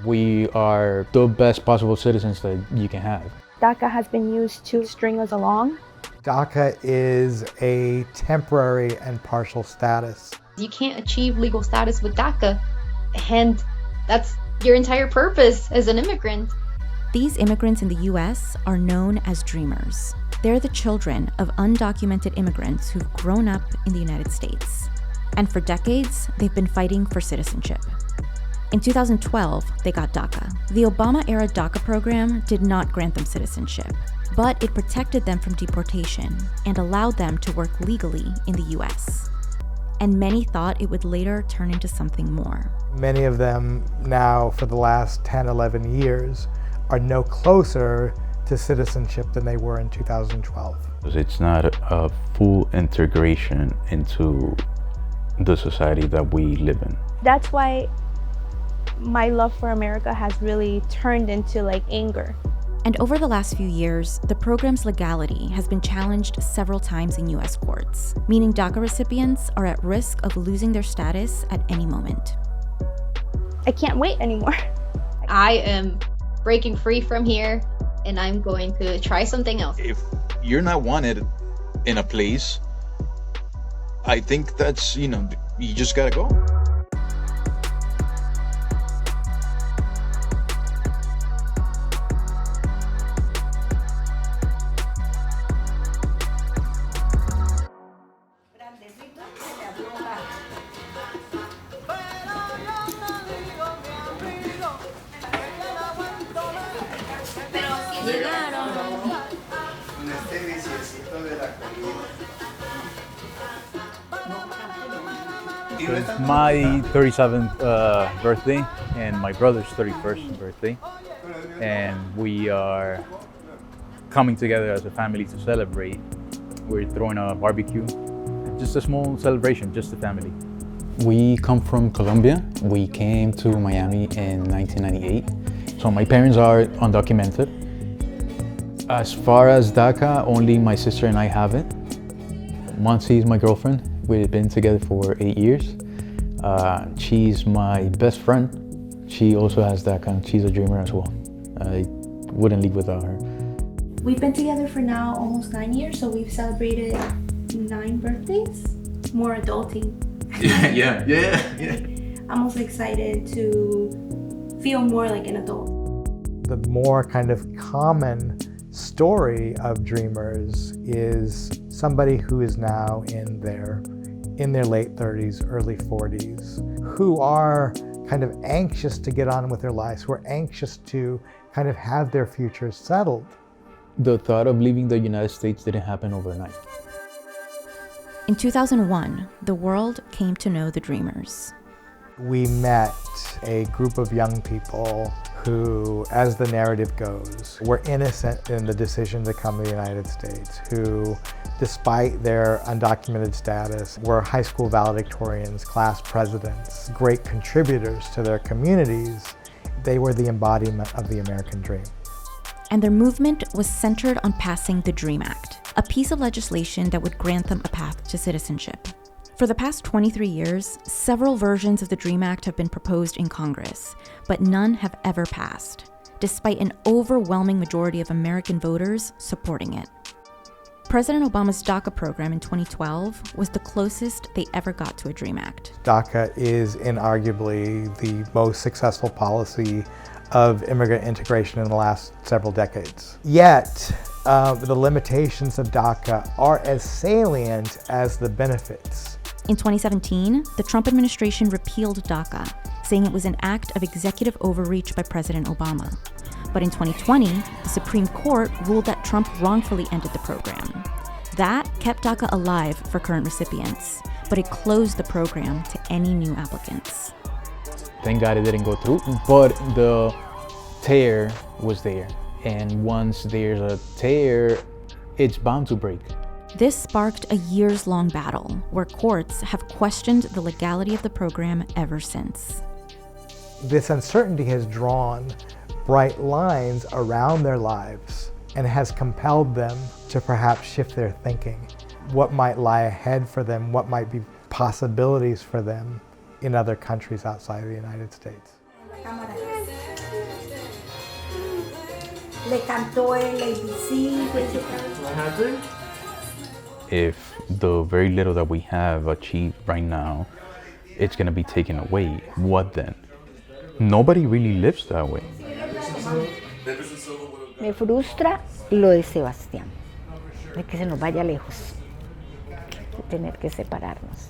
We are the best possible citizens that you can have. DACA has been used to string us along. DACA is a temporary and partial status. You can't achieve legal status with DACA, and that's your entire purpose as an immigrant. These immigrants in the US are known as dreamers. They're the children of undocumented immigrants who've grown up in the United States. And for decades, they've been fighting for citizenship. In 2012, they got DACA. The Obama-era DACA program did not grant them citizenship, but it protected them from deportation and allowed them to work legally in the US. And many thought it would later turn into something more. Many of them now, for the last 10, 11 years, are no closer to citizenship than they were in 2012. It's not a full integration into the society that we live in. That's why my love for America has really turned into anger. And over the last few years, the program's legality has been challenged several times in US courts, meaning DACA recipients are at risk of losing their status at any moment. I can't wait anymore. I am breaking free from here, and I'm going to try something else. If you're not wanted in a place, I think that's, you just gotta go. It's my 37th birthday and my brother's 31st birthday, and we are coming together as a family to celebrate. We're throwing a barbecue, just a small celebration, just the family. We come from Colombia. We came to Miami in 1998. So my parents are undocumented. As far as DACA, only my sister and I have it. Montse is my girlfriend. We've been together for 8 years. She's my best friend. She also has DACA and she's a dreamer as well. I wouldn't leave without her. We've been together for now almost 9 years, so we've celebrated 9 birthdays. More adulting. Yeah. I'm also excited to feel more like an adult. The more kind of common story of dreamers is somebody who is now in their late 30s, early 40s, who are kind of anxious to get on with their lives, who are anxious to kind of have their futures settled. The thought of leaving the United States didn't happen overnight. In 2001, the world came to know the dreamers. We met a group of young people who, as the narrative goes, were innocent in the decision to come to the United States, who, despite their undocumented status, were high school valedictorians, class presidents, great contributors to their communities. They were the embodiment of the American dream. And their movement was centered on passing the DREAM Act, a piece of legislation that would grant them a path to citizenship. For the past 23 years, several versions of the DREAM Act have been proposed in Congress, but none have ever passed, despite an overwhelming majority of American voters supporting it. President Obama's DACA program in 2012 was the closest they ever got to a DREAM Act. DACA is inarguably the most successful policy of immigrant integration in the last several decades. Yet, the limitations of DACA are as salient as the benefits. In 2017, the Trump administration repealed DACA, saying it was an act of executive overreach by President Obama. But in 2020, the Supreme Court ruled that Trump wrongfully ended the program. That kept DACA alive for current recipients, but it closed the program to any new applicants. Thank God it didn't go through, but the tear was there. And once there's a tear, it's bound to break. This sparked a years-long battle where courts have questioned the legality of the program ever since. This uncertainty has drawn bright lines around their lives and has compelled them to perhaps shift their thinking. What might lie ahead for them, what might be possibilities for them in other countries outside of the United States. le cantó el ABC. What happened? If the very little that we have achieved right now, it's gonna be taken away, what then? Nobody really lives that way. Me frustra lo de Sebastián, de que se nos vaya lejos, de tener que separarnos.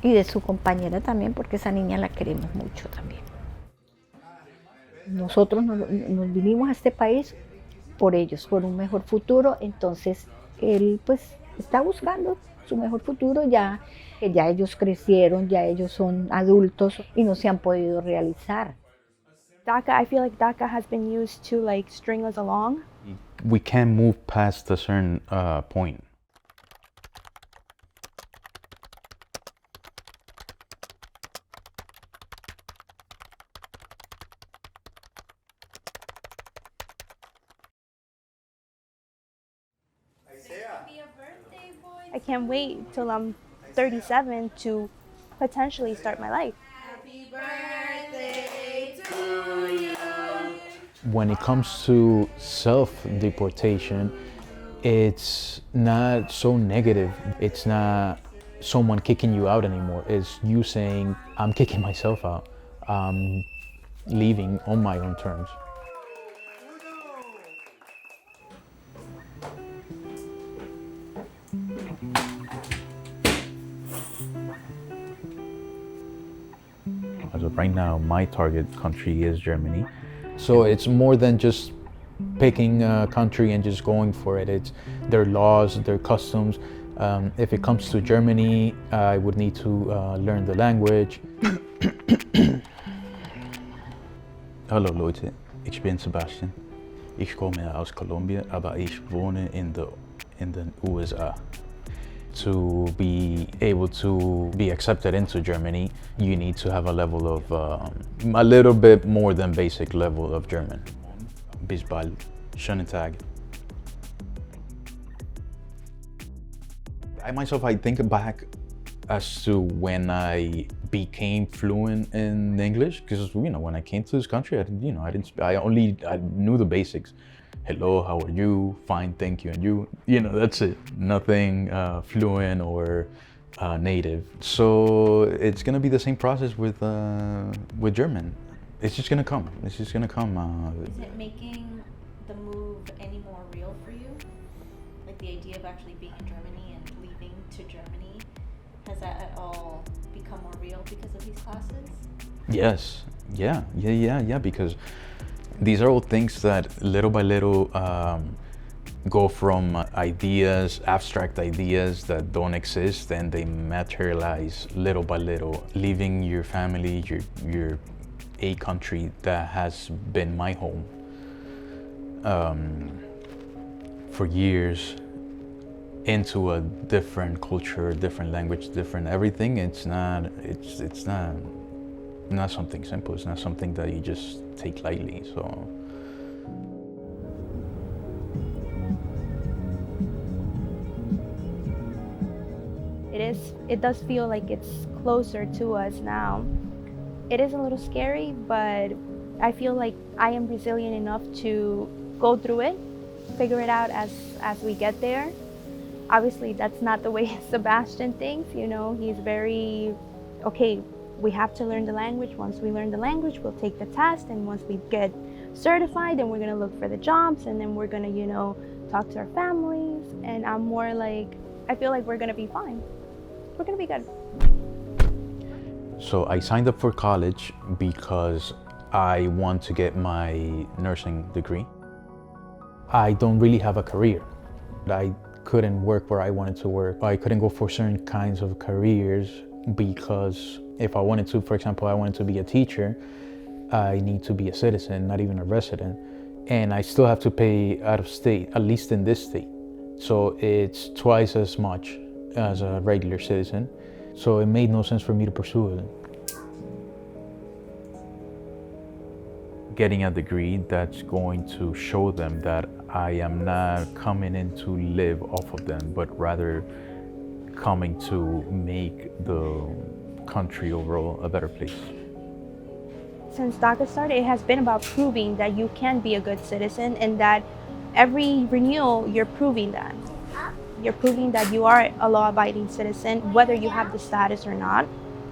Y de su compañera también, porque esa niña la queremos mucho también. Nosotros nos vinimos a este país por ellos, por un mejor futuro, entonces él pues está buscando su mejor futuro, ya ellos crecieron, ya ellos son adultos y no se han podido realizar. DACA, I feel like DACA has been used to like string us along. We can't move past a certain point. I can't wait till I'm 37 to potentially start my life. When it comes to self-deportation, it's not so negative. It's not someone kicking you out anymore. It's you saying, I'm kicking myself out. I'm leaving on my own terms. As of right now, my target country is Germany. So it's more than just picking a country and just going for it. It's their laws, their customs. If it comes to Germany, I would need to learn the language. Hallo Leute, ich bin Sebastian. Ich komme aus Kolumbien, aber ich wohne in den USA. To be able to be accepted into Germany, you need to have a level of, a little bit more than basic level of German. Bis bald. Schönen Tag. I think back as to when I became fluent in English, because when I came to this country, I knew the basics. Hello, how are you? Fine, thank you, and you? That's it. Nothing fluent or native. So it's gonna be the same process with German. It's just gonna come. It's just gonna come. Is it making the move any more real for you? Like the idea of actually being in Germany and leaving to Germany, has that at all become more real because of these classes? Yes. Yeah. Because these are all things that little by little go from ideas, abstract ideas that don't exist, and they materialize little by little, leaving your family, your a country that has been my home for years, into a different culture, different language, different everything. It's not something simple. It's not something that you just take lightly. So it does feel like it's closer to us now. It is a little scary, but I feel like I am resilient enough to go through it, figure it out as we get there. Obviously, that's not the way Sebastian thinks. He's very, okay, we have to learn the language. Once we learn the language, we'll take the test, and once we get certified, then we're gonna look for the jobs, and then we're gonna, talk to our families. And I'm more like, I feel like we're gonna be fine. We're gonna be good. So I signed up for college because I want to get my nursing degree. I don't really have a career. I couldn't work where I wanted to work. I couldn't go for certain kinds of careers because if I wanted to, for example, I wanted to be a teacher, I need to be a citizen, not even a resident. And I still have to pay out of state, at least in this state. So it's twice as much as a regular citizen. So it made no sense for me to pursue it. Getting a degree that's going to show them that I am not coming in to live off of them, but rather coming to make the country overall a better place Since DACA started, it has been about proving that you can be a good citizen, and that every renewal, you're proving that. You're proving that you are a law-abiding citizen, whether you have the status or not.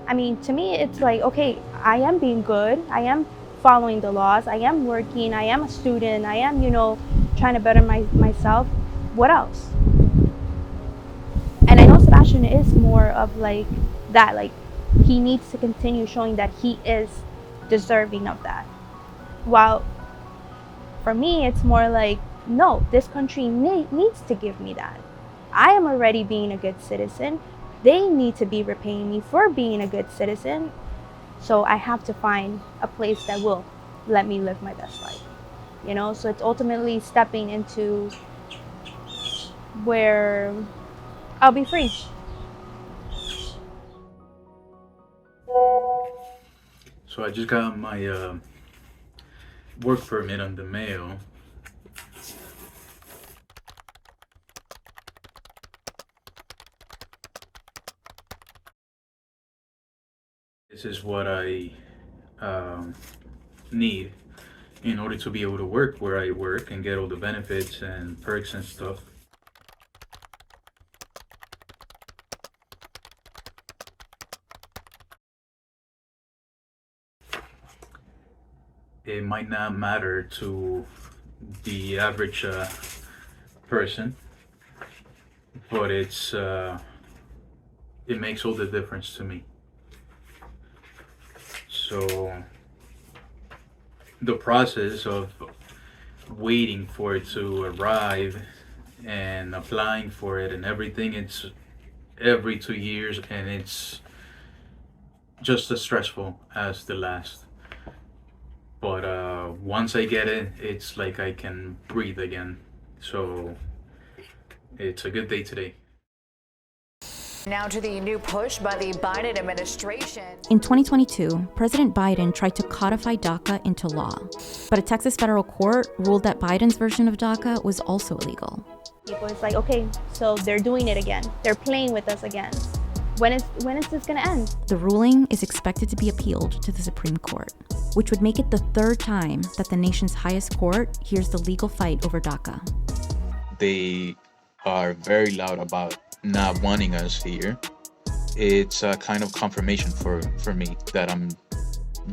I mean, to me, it's like, okay, I am being good. I am following the laws. I am working. I am a student. I am, trying to better myself. What else? And I know Sebastian is more of like that. Like, he needs to continue showing that he is deserving of that. While for me, it's more like, no, this country needs to give me that. I am already being a good citizen. They need to be repaying me for being a good citizen. So I have to find a place that will let me live my best life. So it's ultimately stepping into where I'll be free. So I just got my work permit on the mail. This is what I need in order to be able to work where I work and get all the benefits and perks and stuff. It might not matter to the average person, but it makes all the difference to me. So the process of waiting for it to arrive and applying for it and everything, it's every 2 years, and it's just as stressful as the last. But once I get it, it's like I can breathe again. So it's a good day today. Now to the new push by the Biden administration. In 2022, President Biden tried to codify DACA into law, but a Texas federal court ruled that Biden's version of DACA was also illegal. People, it's like, okay, so they're doing it again. They're playing with us again. When is this gonna end? The ruling is expected to be appealed to the Supreme Court, which would make it the third time that the nation's highest court hears the legal fight over DACA. They are very loud about not wanting us here. It's a kind of confirmation for me that I'm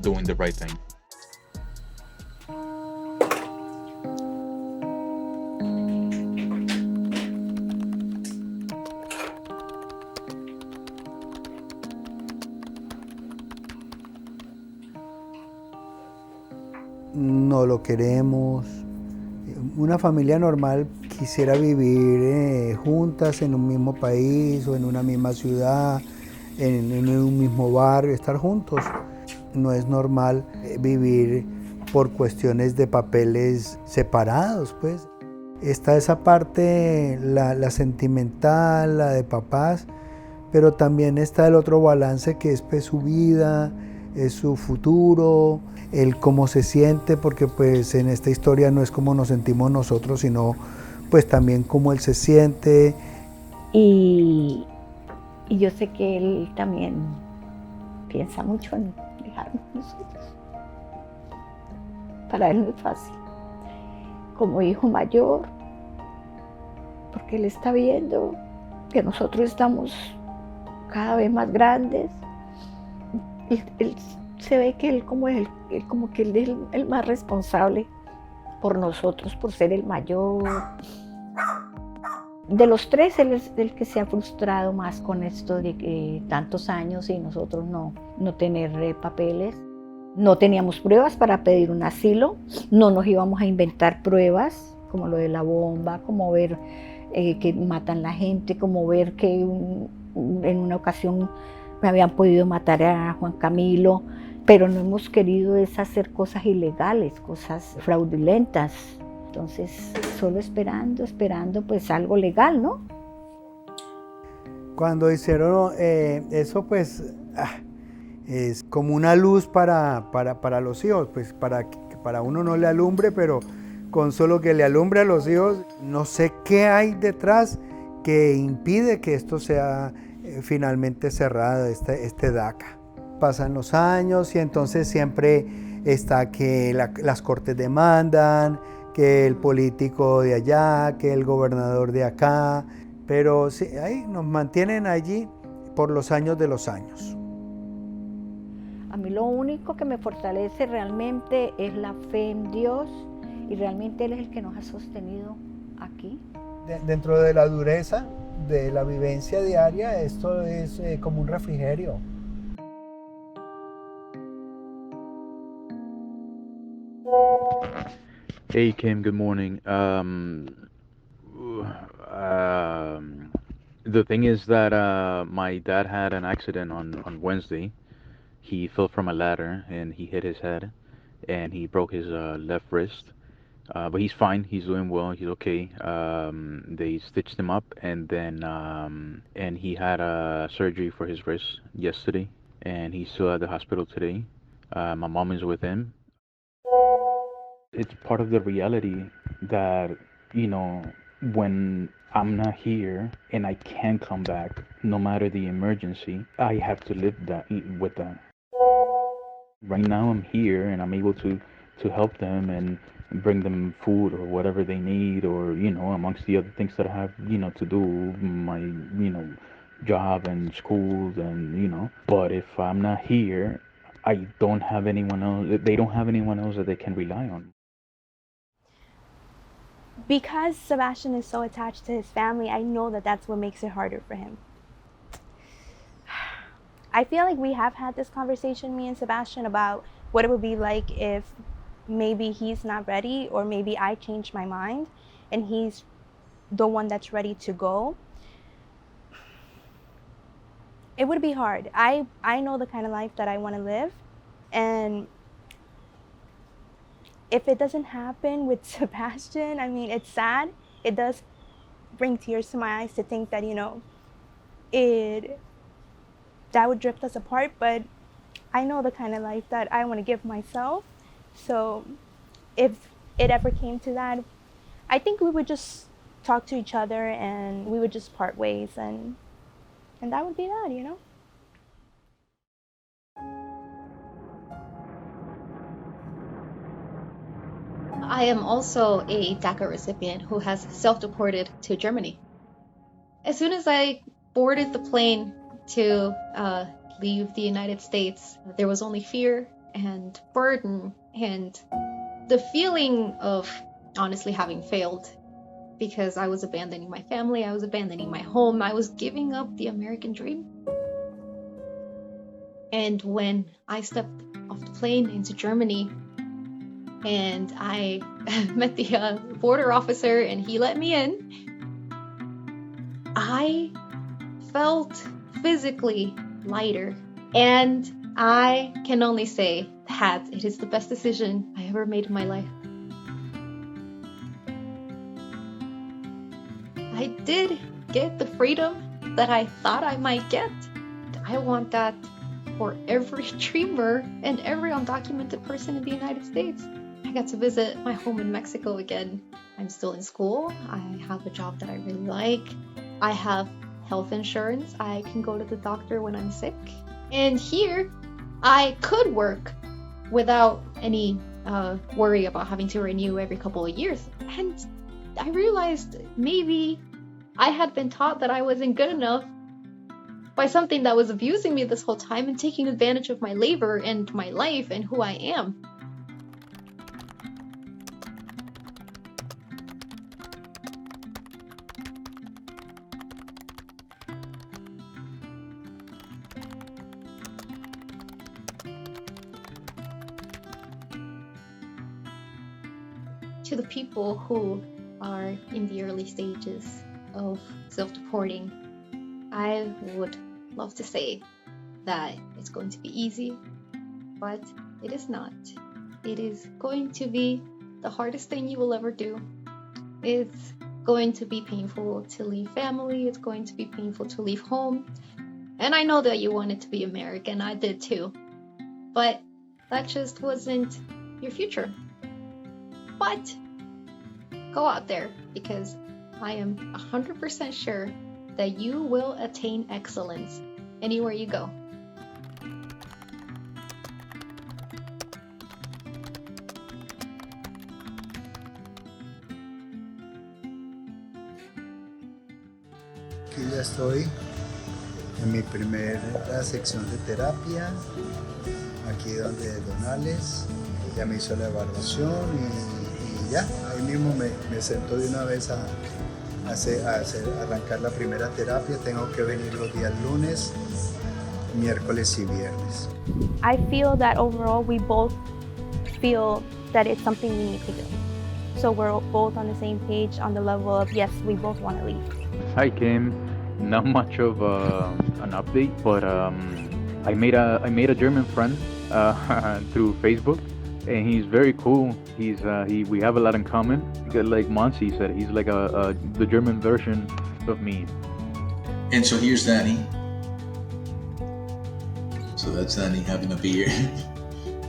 doing the right thing. No lo queremos. Una familia normal quisiera vivir juntas en un mismo país o en una misma ciudad, en un mismo barrio, estar juntos. No es normal vivir por cuestiones de papeles separados, pues. Está esa parte, la sentimental, la de papás, pero también está el otro balance que es pues, su vida, es su futuro, el cómo se siente, porque pues en esta historia no es como nos sentimos nosotros, sino pues también cómo él se siente. Y yo sé que él también piensa mucho en dejarnos nosotros. Para él no es fácil. Como hijo mayor, porque él está viendo que nosotros estamos cada vez más grandes. Él se ve que él es el más responsable por nosotros, por ser el mayor. De los tres, él es el que se ha frustrado más con esto de que tantos años y nosotros no tener papeles. No teníamos pruebas para pedir un asilo, no nos íbamos a inventar pruebas, como lo de la bomba, como ver que matan la gente, como ver que en una ocasión me habían podido matar a Juan Camilo, pero no hemos querido hacer cosas ilegales, cosas fraudulentas. Entonces, solo esperando pues algo legal, ¿no? Cuando hicieron eso, pues es como una luz para los hijos, pues para uno no le alumbre, pero con solo que le alumbre a los hijos, no sé qué hay detrás que impide que esto sea finalmente cerrado, este DACA. Pasan los años y entonces siempre está que las cortes demandan, que el político de allá, que el gobernador de acá, pero sí, ahí nos mantienen allí por los años de los años. A mí lo único que me fortalece realmente es la fe en Dios y realmente Él es el que nos ha sostenido aquí. Dentro de la dureza de la vivencia diaria, esto es como un refrigerio. Hey Kim, good morning. The thing is that my dad had an accident on Wednesday. He fell from a ladder and he hit his head and he broke his left wrist. But he's fine. He's doing well. He's okay. They stitched him up and then and he had a surgery for his wrist yesterday and he's still at the hospital today. My mom is with him. It's part of the reality that, when I'm not here and I can't come back, no matter the emergency, I have to live with that. Right now I'm here and I'm able to help them and bring them food or whatever they need, or amongst the other things that I have to do, my job and schools and but if I'm not here, I don't have anyone else. They don't have anyone else that they can rely on. Because Sebastian is so attached to his family, I know that that's what makes it harder for him. I feel like we have had this conversation, me and Sebastian, about what it would be like if maybe he's not ready, or maybe I change my mind and he's the one that's ready to go. It would be hard. I know the kind of life that I want to live, and if it doesn't happen with Sebastian, I mean, it's sad. It does bring tears to my eyes to think that, that would drift us apart, but I know the kind of life that I want to give myself. So if it ever came to that, I think we would just talk to each other and we would just part ways, and that would be that, I am also a DACA recipient who has self-deported to Germany. As soon as I boarded the plane to leave the United States, there was only fear and burden and the feeling of honestly having failed, because I was abandoning my family, I was abandoning my home, I was giving up the American dream. And when I stepped off the plane into Germany and I met the border officer and he let me in, I felt physically lighter. And I can only say that it is the best decision I ever made in my life. I did get the freedom that I thought I might get. I want that for every dreamer and every undocumented person in the United States. I got to visit my home in Mexico again. I'm still in school. I have a job that I really like. I have health insurance. I can go to the doctor when I'm sick. And here, I could work without any worry about having to renew every couple of years. And I realized maybe I had been taught that I wasn't good enough by something that was abusing me this whole time and taking advantage of my labor and my life and who I am. To the people who are in the early stages of self-deporting, I would love to say that it's going to be easy, but it is not. It is going to be the hardest thing you will ever do. It's going to be painful to leave family. It's going to be painful to leave home. And I know that you wanted to be American. I did too. But that just wasn't your future. But go out there, because I am 100% sure that you will attain excellence anywhere you go. aquí ya estoy en mi primera sección de terapia, aquí donde Donales, ya me hizo la evaluación y ya, ahí mismo me sentó de una vez a arrancar la primera terapia. Tengo que venir los días lunes, miércoles y viernes. I feel that overall we both feel that it's something we need to do. So we're both on the same page on the level of, yes, we both want to leave. I came, not much of an update, but I made a German friend through Facebook, and he's very cool. We have a lot in common. Like Montse said, he's like the German version of me. And so here's Danny. So that's Danny having a beer,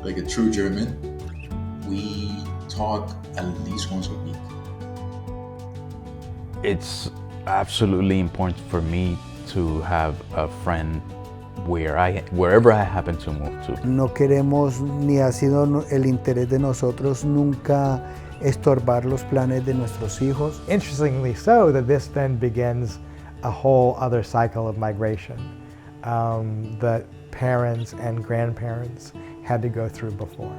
like a true German. We talk at least once a week. It's absolutely important for me to have a friend wherever I happen to move to. No queremos, ni ha sido el interés de nosotros nunca estorbar los planes de nuestros hijos. Interestingly so, that this then begins a whole other cycle of migration that parents and grandparents had to go through before.